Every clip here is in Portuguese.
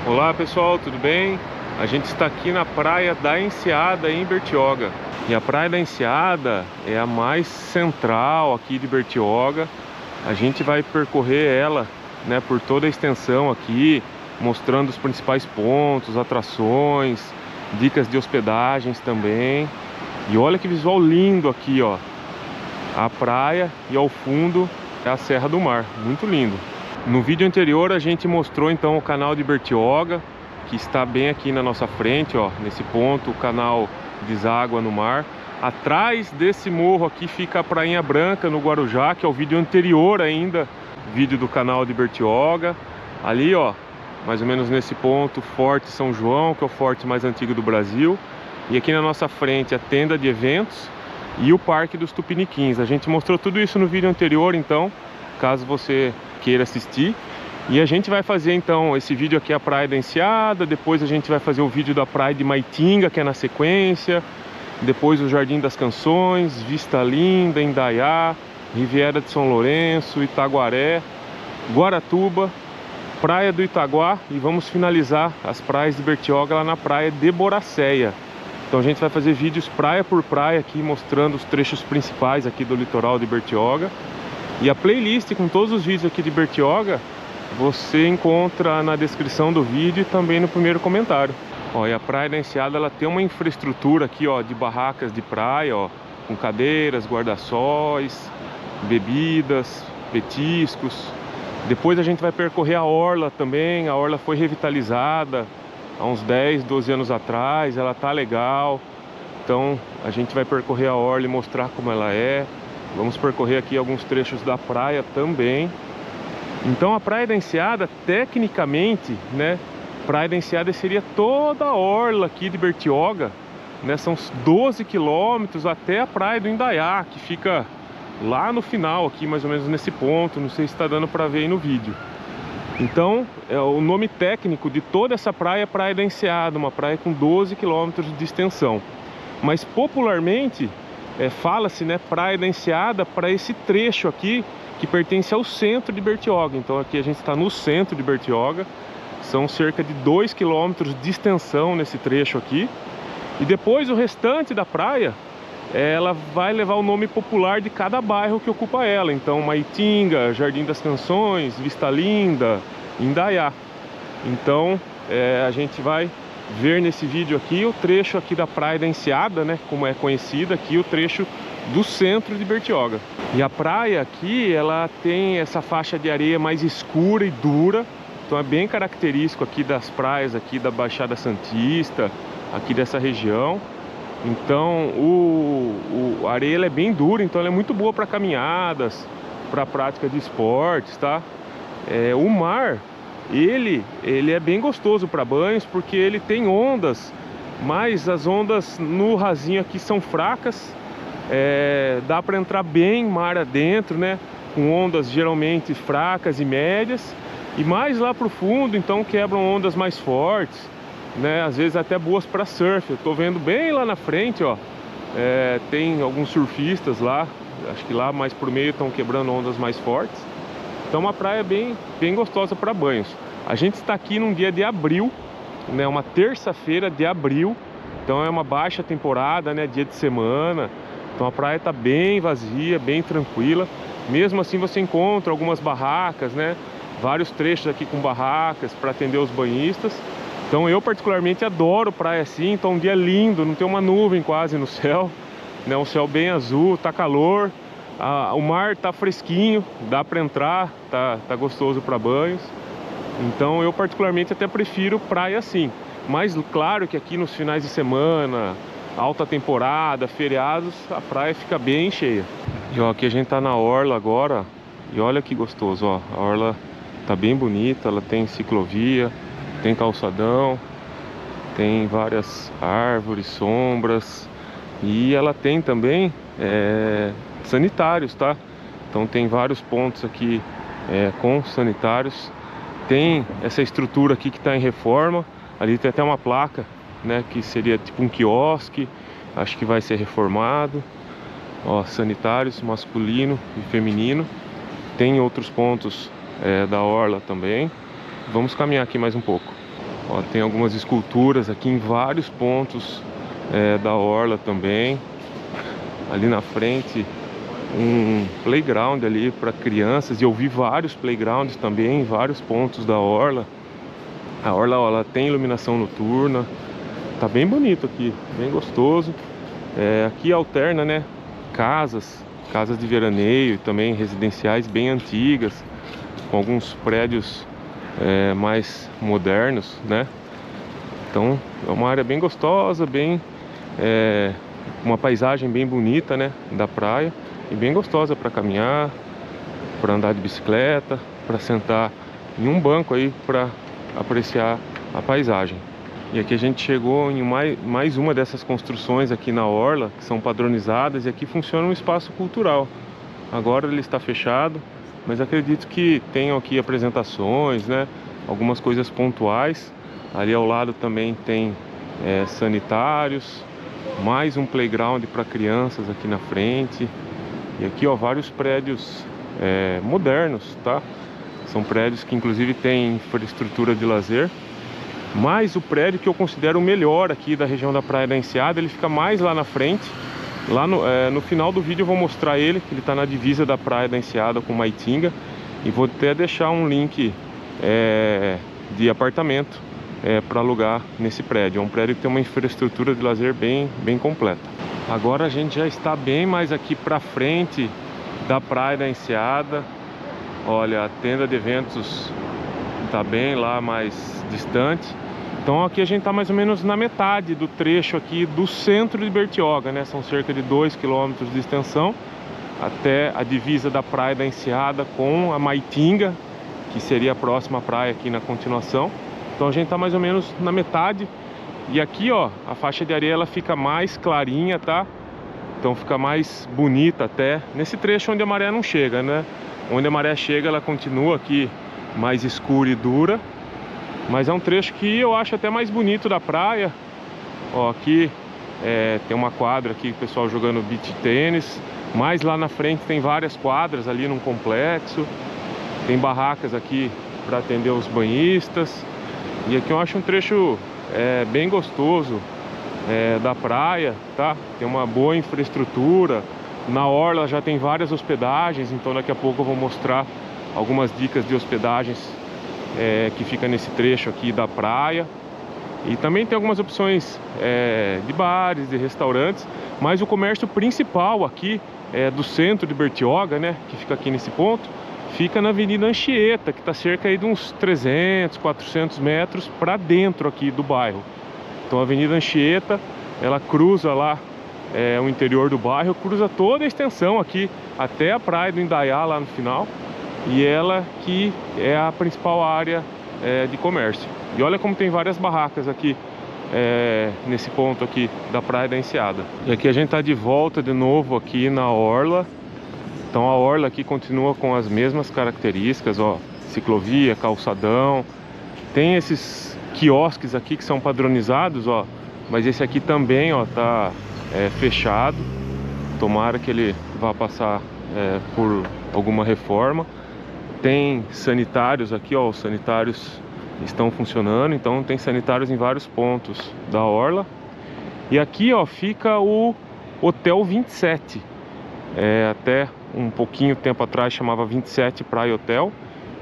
Olá pessoal, tudo bem? A gente está aqui na Praia da Enseada em Bertioga. E a Praia da Enseada é a mais central aqui de Bertioga. A gente vai percorrer ela, né, por toda a extensão aqui, mostrando os principais pontos, atrações, dicas de hospedagens também. E olha que visual lindo aqui, ó. A praia e ao fundo é a Serra do Mar, muito lindo. No vídeo anterior a gente mostrou então o canal de Bertioga, que está bem aqui na nossa frente, ó, nesse ponto o canal deságua no mar. Atrás desse morro aqui fica a Prainha Branca no Guarujá, que é o vídeo anterior ainda, vídeo do canal de Bertioga. Ali, ó, mais ou menos nesse ponto, Forte São João, que é o forte mais antigo do Brasil. E aqui na nossa frente a tenda de eventos e o Parque dos Tupiniquins. A gente mostrou tudo isso no vídeo anterior, então, caso você queira assistir. E a gente vai fazer então esse vídeo aqui, a Praia da Enseada. Depois a gente vai fazer o vídeo da Praia de Maitinga, que é na sequência. Depois o Jardim das Canções, Vista Linda, Indaiá, Riviera de São Lourenço, Itaguaré, Guaratuba, Praia do Itaguá. E vamos finalizar as praias de Bertioga lá na Praia de Boracéia. Então a gente vai fazer vídeos praia por praia aqui, mostrando os trechos principais aqui do litoral de Bertioga. E a playlist com todos os vídeos aqui de Bertioga você encontra na descrição do vídeo e também no primeiro comentário. Ó, e a Praia da Enseada, ela tem uma infraestrutura aqui, ó, de barracas de praia, ó, com cadeiras, guarda-sóis, bebidas, petiscos. Depois a gente vai percorrer a orla também. A orla foi revitalizada há uns 10, 12 anos atrás, ela tá legal. Então a gente vai percorrer a orla e mostrar como ela é. Vamos percorrer aqui alguns trechos da praia também. Então a Praia da Enseada, tecnicamente, né, Praia da Enseada seria toda a orla aqui de Bertioga, né, são 12 quilômetros até a Praia do Indaiá, que fica lá no final aqui, mais ou menos nesse ponto. Não sei se está dando para ver aí no vídeo. Então, o nome técnico de toda essa praia é Praia da Enseada, uma praia com 12 quilômetros de extensão. Mas popularmente fala-se, né, Praia da Enseada para esse trecho aqui que pertence ao centro de Bertioga. Então aqui a gente está no centro de Bertioga. São cerca de 2 quilômetros de extensão nesse trecho aqui. E depois o restante da praia, ela vai levar o nome popular de cada bairro que ocupa ela. Então Maitinga, Jardim das Canções, Vista Linda, Indaiá. Então a gente vai ver nesse vídeo aqui o trecho aqui da Praia da Enseada, né, como é conhecida aqui, o trecho do centro de Bertioga. E a praia aqui, ela tem essa faixa de areia mais escura e dura. Então é bem característico aqui das praias aqui da Baixada Santista, aqui dessa região. Então a areia ela é bem dura, então ela é muito boa para caminhadas, para prática de esportes, tá? O mar, ele é bem gostoso para banhos, porque ele tem ondas, mas as ondas no rasinho aqui são fracas. Dá para entrar bem mar adentro, né, com ondas geralmente fracas e médias. E mais lá pro fundo, então, quebram ondas mais fortes, né, às vezes até boas para surf. Eu tô vendo bem lá na frente, ó, tem alguns surfistas lá. Acho que lá mais por meio estão quebrando ondas mais fortes. Então uma praia bem gostosa para banhos. A gente está aqui num dia de abril, né, uma terça-feira de abril. Então é uma baixa temporada, né, dia de semana. Então a praia está bem vazia, bem tranquila. Mesmo assim você encontra algumas barracas, né? Vários trechos aqui com barracas para atender os banhistas. Então eu particularmente adoro praia assim. Então um dia lindo, não tem uma nuvem quase no céu, né? Um céu bem azul, tá calor. O mar tá fresquinho, dá para entrar, tá gostoso para banhos. Então eu particularmente até prefiro praia assim. Mas claro que aqui nos finais de semana, alta temporada, feriados, a praia fica bem cheia. E ó, aqui a gente tá na orla agora. E olha que gostoso, ó. A orla tá bem bonita, ela tem ciclovia, tem calçadão, tem várias árvores, sombras. E ela tem também sanitários, tá? Então tem vários pontos aqui com sanitários. Tem essa estrutura aqui que tá em reforma. Ali tem até uma placa, né, que seria tipo um quiosque. Acho que vai ser reformado. Ó, sanitários masculino e feminino. Tem outros pontos da orla também. Vamos caminhar aqui mais um pouco. Ó, tem algumas esculturas aqui em vários pontos da orla também. Ali na frente um playground ali para crianças, e eu vi vários playgrounds também em vários pontos da orla. A orla, ó, ela tem iluminação noturna, tá bem bonito aqui, bem gostoso. Aqui alterna, né, casas de veraneio e também residenciais bem antigas, com alguns prédios mais modernos, né? Então é uma área bem gostosa, bem uma paisagem bem bonita, né, da praia, e bem gostosa para caminhar, para andar de bicicleta, para sentar em um banco aí para apreciar a paisagem. E aqui a gente chegou em mais uma dessas construções aqui na orla, que são padronizadas, e aqui funciona um espaço cultural. Agora ele está fechado, mas acredito que tenham aqui apresentações, né, algumas coisas pontuais. Ali ao lado também tem sanitários, mais um playground para crianças aqui na frente. E aqui, ó, vários prédios modernos, tá? São prédios que inclusive têm infraestrutura de lazer. Mas o prédio que eu considero o melhor aqui da região da Praia da Enseada, ele fica mais lá na frente. Lá no final do vídeo eu vou mostrar ele, que ele está na divisa da Praia da Enseada com Maitinga. E vou até deixar um link de apartamento para alugar nesse prédio. É um prédio que tem uma infraestrutura de lazer bem completa. Agora a gente já está bem mais aqui para frente da Praia da Enseada. Olha, a tenda de eventos está bem lá mais distante. Então aqui a gente está mais ou menos na metade do trecho aqui do centro de Bertioga, né? São cerca de 2 km de extensão até a divisa da Praia da Enseada com a Maitinga, que seria a próxima praia aqui na continuação. Então a gente está mais ou menos na metade. E aqui, ó, a faixa de areia ela fica mais clarinha, tá? Então fica mais bonita até nesse trecho onde a maré não chega, né? Onde a maré chega, ela continua aqui mais escura e dura. Mas é um trecho que eu acho até mais bonito da praia. Ó, aqui tem uma quadra aqui, o pessoal jogando beach tênis. Mais lá na frente tem várias quadras ali num complexo. Tem barracas aqui para atender os banhistas. E aqui eu acho um trecho bem gostoso da praia, tá? Tem uma boa infraestrutura. Na orla já tem várias hospedagens, então daqui a pouco eu vou mostrar algumas dicas de hospedagens que fica nesse trecho aqui da praia. E também tem algumas opções de bares, de restaurantes, mas o comércio principal aqui do centro de Bertioga, né, que fica aqui nesse ponto, fica na Avenida Anchieta, que está cerca aí de uns 300, 400 metros para dentro aqui do bairro. Então a Avenida Anchieta, ela cruza lá o interior do bairro, cruza toda a extensão aqui até a praia do Indaiá lá no final. E ela que é a principal área de comércio. E olha como tem várias barracas aqui nesse ponto aqui da Praia da Enseada. E aqui a gente está de volta de novo aqui na orla. Então a orla aqui continua com as mesmas características, ó, ciclovia, calçadão. Tem esses quiosques aqui que são padronizados, ó, mas esse aqui também, ó, tá fechado. Tomara que ele vá passar por alguma reforma. Tem sanitários aqui, ó, os sanitários estão funcionando, então tem sanitários em vários pontos da orla. E aqui, ó, fica o Hotel 27. Até um pouquinho tempo atrás chamava 27 Praia Hotel.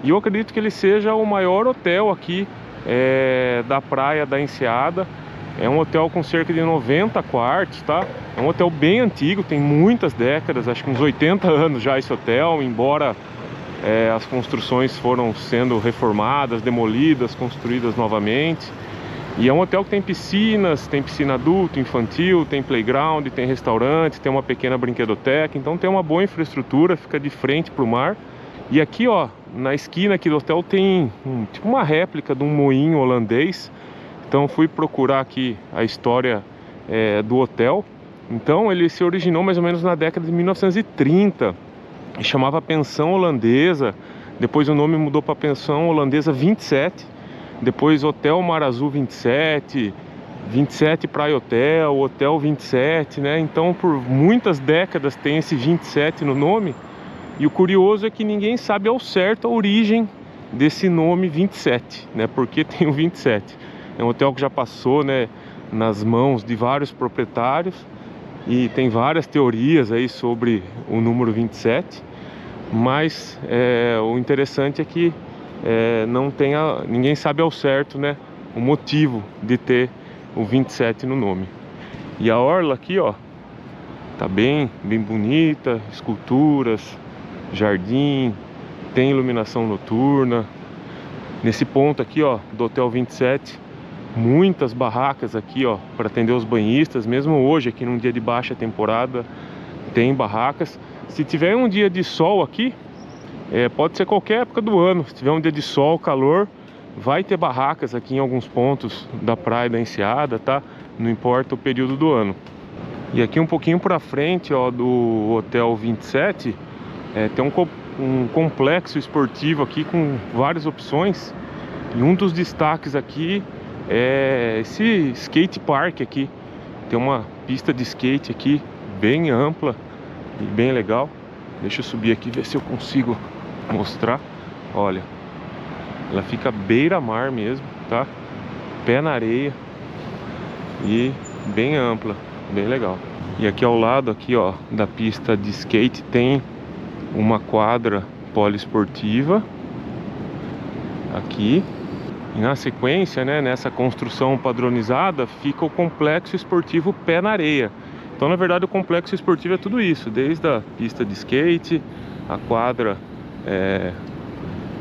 E eu acredito que ele seja o maior hotel aqui da Praia da Enseada. É um hotel com cerca de 90 quartos, tá? É um hotel bem antigo, tem muitas décadas, acho que uns 80 anos já esse hotel, embora as construções foram sendo reformadas, demolidas, construídas novamente. E é um hotel que tem piscinas, tem piscina adulto, infantil, tem playground, tem restaurante, tem uma pequena brinquedoteca. Então tem uma boa infraestrutura, fica de frente para o mar. E aqui, ó, na esquina aqui do hotel tem tipo uma réplica de um moinho holandês. Então fui procurar aqui a história do hotel. Então ele se originou mais ou menos na década de 1930 e chamava Pensão Holandesa. Depois o nome mudou para Pensão Holandesa 27. Depois Hotel Mar Azul 27, 27 Praia Hotel, Hotel 27, né? Então por muitas décadas tem esse 27 no nome. E o curioso é que ninguém sabe ao certo a origem desse nome 27, né? Porque tem o 27. É um hotel que já passou, né, nas mãos de vários proprietários e tem várias teorias aí sobre o número 27, mas o interessante é que ninguém sabe ao certo, né, o motivo de ter o 27 no nome. E a orla aqui, ó, tá bem bonita, esculturas, jardim, tem iluminação noturna. Nesse ponto aqui, ó, do Hotel 27, muitas barracas aqui, ó, para atender os banhistas. Mesmo hoje, aqui num dia de baixa temporada, tem barracas. Se tiver um dia de sol aqui, pode ser qualquer época do ano. Se tiver um dia de sol, calor, vai ter barracas aqui em alguns pontos da Praia da Enseada, tá? Não importa o período do ano. E aqui um pouquinho para frente, ó, do Hotel 27, tem um complexo esportivo aqui com várias opções. E um dos destaques aqui é esse skate park aqui. Tem uma pista de skate aqui bem ampla e bem legal. Deixa eu subir aqui e ver se eu consigo mostrar. Olha, ela fica beira-mar mesmo, tá? Pé na areia e bem ampla, bem legal. E aqui ao lado aqui, ó, da pista de skate tem uma quadra poliesportiva aqui. E na sequência, né, nessa construção padronizada, fica o complexo esportivo Pé na Areia. Então, na verdade, o complexo esportivo é tudo isso, desde a pista de skate, a quadra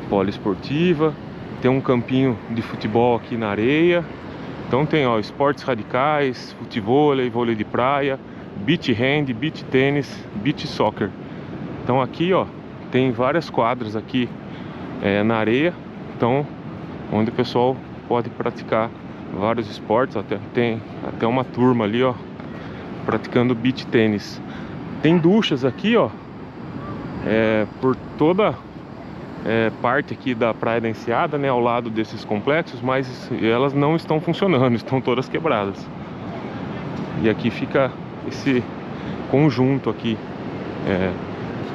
poliesportiva, tem um campinho de futebol aqui na areia. Então tem, ó, esportes radicais, futevôlei, vôlei de praia, beach hand, beach tênis, beach soccer. Então aqui, ó, tem várias quadras aqui na areia, então onde o pessoal pode praticar vários esportes. Tem até uma turma ali, ó, praticando beach tênis. Tem duchas aqui, ó, por toda parte aqui da Praia da Enseada, né, ao lado desses complexos, mas elas não estão funcionando, estão todas quebradas. E aqui fica esse conjunto aqui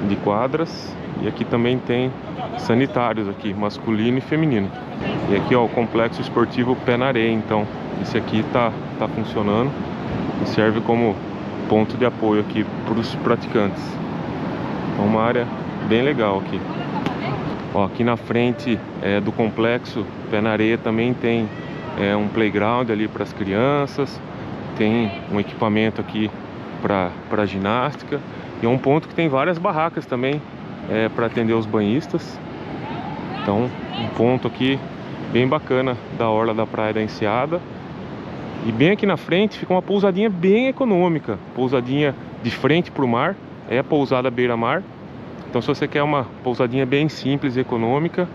de quadras. E aqui também tem sanitários aqui, masculino e feminino. E aqui, ó, o complexo esportivo Pé na Areia. Então esse aqui tá funcionando e serve como ponto de apoio aqui para os praticantes. É uma área bem legal aqui. Ó, aqui na frente do complexo Pé na Areia também tem um playground ali para as crianças. Tem um equipamento aqui para ginástica. E é um ponto que tem várias barracas também para atender os banhistas. Então, um ponto aqui bem bacana da orla da Praia da Enseada. E bem aqui na frente fica uma pousadinha bem econômica, pousadinha de frente para o mar, é a pousada beira-mar. Então, se você quer uma pousadinha bem simples e econômica,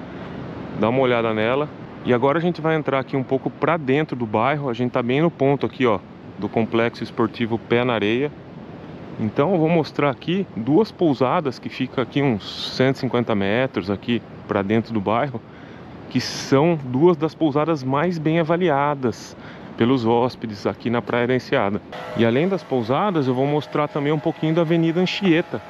dá uma olhada nela. E agora a gente vai entrar aqui um pouco para dentro do bairro. A gente tá bem no ponto aqui, ó, do complexo esportivo Pé na Areia. Então eu vou mostrar aqui duas pousadas que ficam aqui uns 150 metros aqui para dentro do bairro, que são duas das pousadas mais bem avaliadas pelos hóspedes aqui na Praia da Enseada. E além das pousadas, eu vou mostrar também um pouquinho da Avenida Anchieta,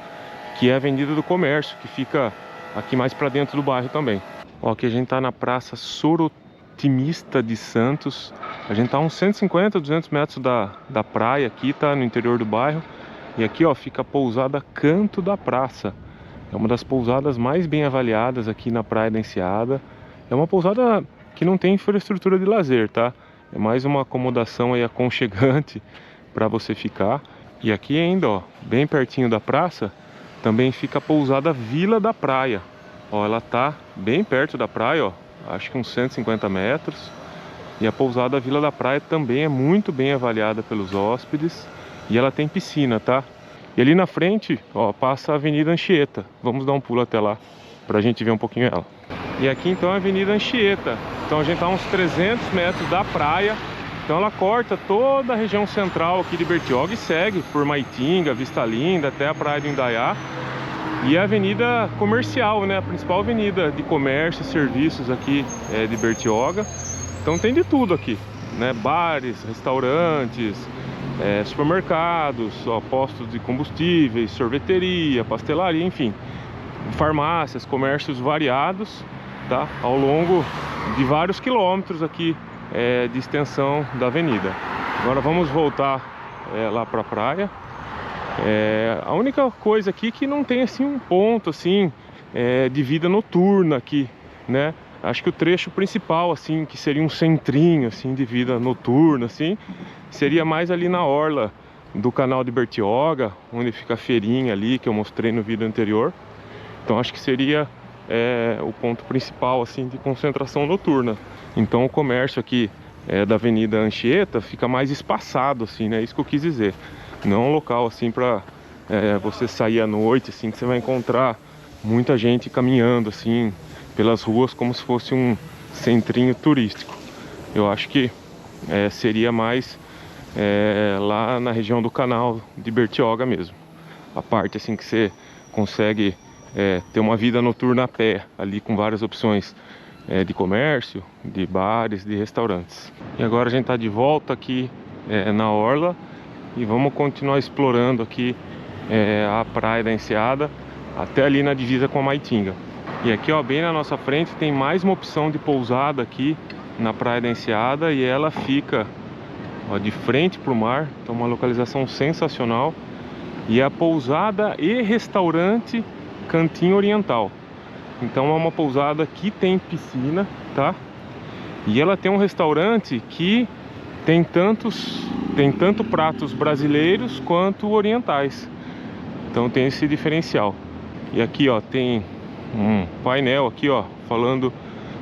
que é a Avenida do Comércio, que fica aqui mais para dentro do bairro também. Ó, aqui a gente tá na Praça Sorotimista de Santos. A gente tá a uns 150, 200 metros da praia aqui, tá no interior do bairro. E aqui, ó, fica a pousada Canto da Praça. É uma das pousadas mais bem avaliadas aqui na Praia da Enseada. É uma pousada que não tem infraestrutura de lazer, tá? É mais uma acomodação aí aconchegante para você ficar. E aqui ainda, ó, bem pertinho da praça, também fica a pousada Vila da Praia. Ó, ela tá bem perto da praia, ó, acho que uns 150 metros. E a pousada Vila da Praia também é muito bem avaliada pelos hóspedes. E ela tem piscina, tá? E ali na frente, ó, passa a Avenida Anchieta. Vamos dar um pulo até lá pra gente ver um pouquinho ela. E aqui então é a Avenida Anchieta. Então a gente tá a uns 300 metros da praia. Então ela corta toda a região central aqui de Bertioga e segue por Maitinga, Vista Linda, até a Praia do Indaiá. E a avenida comercial, né? A principal avenida de comércio e serviços aqui de Bertioga. Então tem de tudo aqui, né? Bares, restaurantes, supermercados, ó, postos de combustíveis, sorveteria, pastelaria, enfim, farmácias, comércios variados. tá? Ao longo de vários quilômetros aqui de extensão da avenida. Agora vamos voltar lá para a praia. A única coisa aqui que não tem assim um ponto assim de vida noturna aqui, né? Acho que o trecho principal assim, que seria um centrinho assim de vida noturna assim, seria mais ali na orla do canal de Bertioga, onde fica a feirinha ali que eu mostrei no vídeo anterior. Então acho que seria o ponto principal assim de concentração noturna. Então o comércio aqui da Avenida Anchieta fica mais espaçado assim, né? Isso que eu quis dizer. Não é um local assim para você sair à noite assim, que você vai encontrar muita gente caminhando assim pelas ruas como se fosse um centrinho turístico. Eu acho que seria mais lá na região do canal de Bertioga mesmo. A parte assim que você consegue ter uma vida noturna a pé, ali com várias opções de comércio, de bares, de restaurantes. E agora a gente está de volta aqui na orla e vamos continuar explorando aqui a praia da Enseada até ali na divisa com a Maitinga. E aqui, ó, bem na nossa frente tem mais uma opção de pousada aqui na praia da Enseada e ela fica de frente para o mar. Então uma localização sensacional. E é a pousada e restaurante Cantinho Oriental. Então é uma pousada que tem piscina, tá? E ela tem um restaurante que tem tanto pratos brasileiros quanto orientais. Então tem esse diferencial. E aqui, ó, tem um painel aqui, ó, falando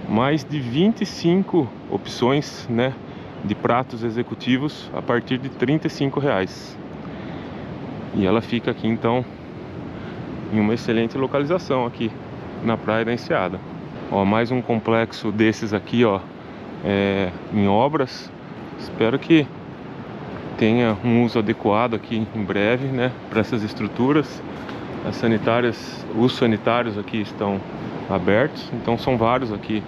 mais de 25 opções, né, de pratos executivos a partir de R$35. E ela fica aqui então em uma excelente localização aqui na praia da Enseada. Ó, mais um complexo desses aqui, ó, em obras. Espero que tenha um uso adequado aqui em breve, né, para essas estruturas. Os sanitários aqui estão abertos, então são vários aqui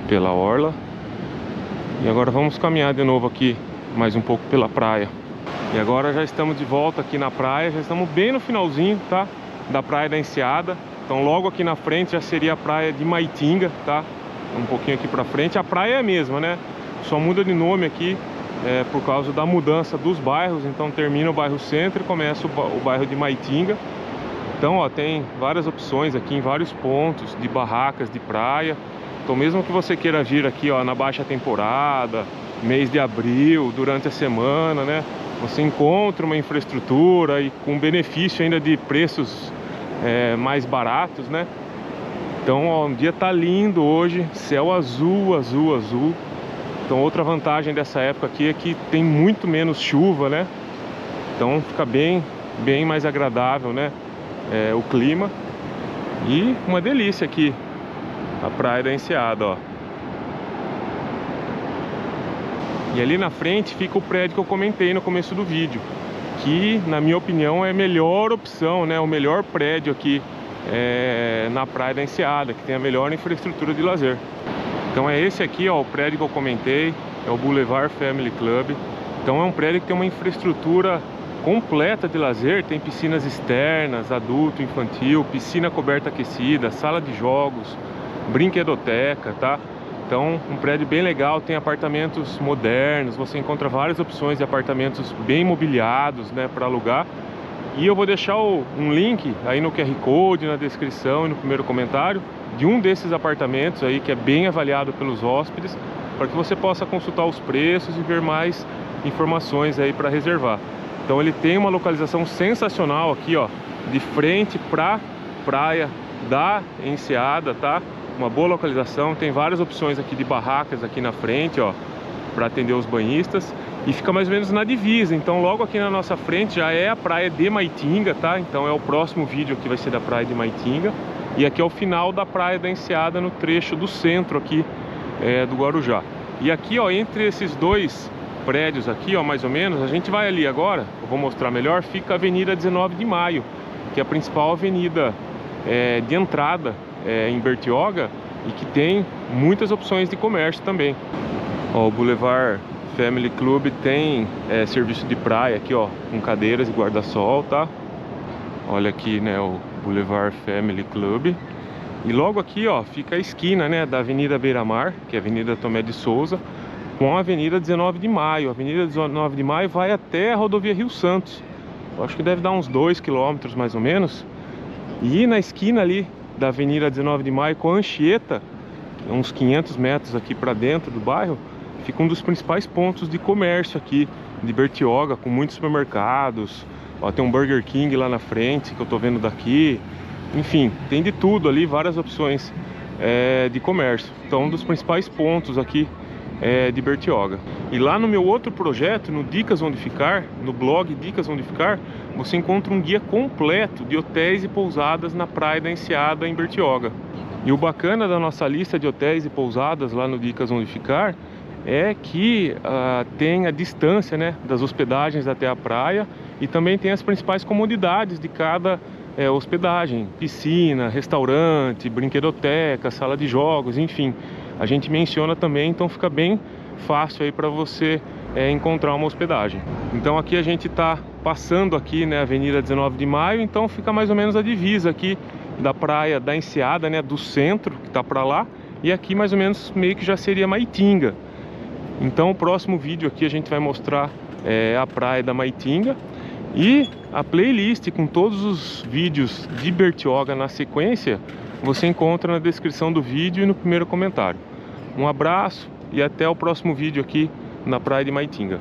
pela orla. E agora vamos caminhar de novo aqui mais um pouco pela praia. E agora já estamos de volta aqui na praia, já estamos bem no finalzinho, tá, da praia da Enseada. Então logo aqui na frente já seria a praia de Maitinga, tá? Um pouquinho aqui pra frente. A praia é a mesma, né? Só muda de nome aqui por causa da mudança dos bairros. Então termina o bairro Centro e começa o bairro de Maitinga. Então, ó, tem várias opções aqui em vários pontos de barracas de praia. Então mesmo que você queira vir aqui, ó, na baixa temporada, mês de abril, durante a semana, né, você encontra uma infraestrutura e com benefício ainda de preços mais baratos, né? Então, ó, o dia tá lindo hoje, céu azul, azul, azul. Então outra vantagem dessa época aqui é que tem muito menos chuva, né? Então fica bem mais agradável, né, o clima. E uma delícia aqui a praia da Enseada, ó. E ali na frente fica o prédio que eu comentei no começo do vídeo, que na minha opinião é a melhor opção, né? O melhor prédio aqui na praia da Enseada, que tem a melhor infraestrutura de lazer. Então é esse aqui, ó, o prédio que eu comentei, é o Boulevard Family Club. Então é um prédio que tem uma infraestrutura completa de lazer, tem piscinas externas, adulto, infantil, piscina coberta aquecida, sala de jogos, brinquedoteca, tá? Então um prédio bem legal, tem apartamentos modernos, você encontra várias opções de apartamentos bem mobiliados, né, para alugar. E eu vou deixar um link aí no QR Code, na descrição e no primeiro comentário, de um desses apartamentos aí que é bem avaliado pelos hóspedes, para que você possa consultar os preços e ver mais informações aí para reservar. Então ele tem uma localização sensacional aqui, ó, de frente para praia da Enseada, tá? Uma boa localização, tem várias opções aqui de barracas aqui na frente, ó, para atender os banhistas. E fica mais ou menos na divisa, então logo aqui na nossa frente já é a praia de Maitinga, tá? Então é o próximo vídeo que vai ser da praia de Maitinga. E aqui é o final da praia da Enseada, no trecho do centro aqui do Guarujá. E aqui, ó, entre esses dois prédios aqui, ó, mais ou menos, a gente vai ali agora, eu vou mostrar melhor, fica a Avenida 19 de Maio, que é a principal avenida de entrada em Bertioga e que tem muitas opções de comércio também. Ó, o Boulevard Family Club tem serviço de praia aqui, ó, com cadeiras e guarda-sol, tá? Olha aqui, né, o Boulevard Family Club. E logo aqui, ó, fica a esquina, né, da Avenida Beira-Mar, que é a Avenida Tomé de Souza, com a Avenida 19 de Maio. A Avenida 19 de Maio vai até a rodovia Rio Santos. Eu acho que deve dar uns 2 quilômetros mais ou menos. E na esquina ali da Avenida 19 de Maio com a Anchieta, uns 500 metros aqui para dentro do bairro, fica um dos principais pontos de comércio aqui de Bertioga, com muitos supermercados. Ó, tem um Burger King lá na frente que eu tô vendo daqui. Enfim, tem de tudo ali, várias opções de comércio. Então, um dos principais pontos aqui de Bertioga. E lá no meu outro projeto, no Dicas Onde Ficar, no blog Dicas Onde Ficar, você encontra um guia completo de hotéis e pousadas na Praia da Enseada, em Bertioga. E o bacana da nossa lista de hotéis e pousadas lá no Dicas Onde Ficar é que tem a distância, né, das hospedagens até a praia, e também tem as principais comodidades de cada hospedagem: piscina, restaurante, brinquedoteca, sala de jogos, enfim. A gente menciona também, então fica bem fácil aí para você encontrar uma hospedagem. Então aqui a gente está passando aqui, né, Avenida 19 de Maio, então fica mais ou menos a divisa aqui da Praia da Enseada, né, do centro, que está para lá, e aqui mais ou menos meio que já seria Maitinga. Então o próximo vídeo aqui a gente vai mostrar a Praia da Maitinga, e a playlist com todos os vídeos de Bertioga na sequência você encontra na descrição do vídeo e no primeiro comentário. Um abraço e até o próximo vídeo aqui na Praia de Maitinga.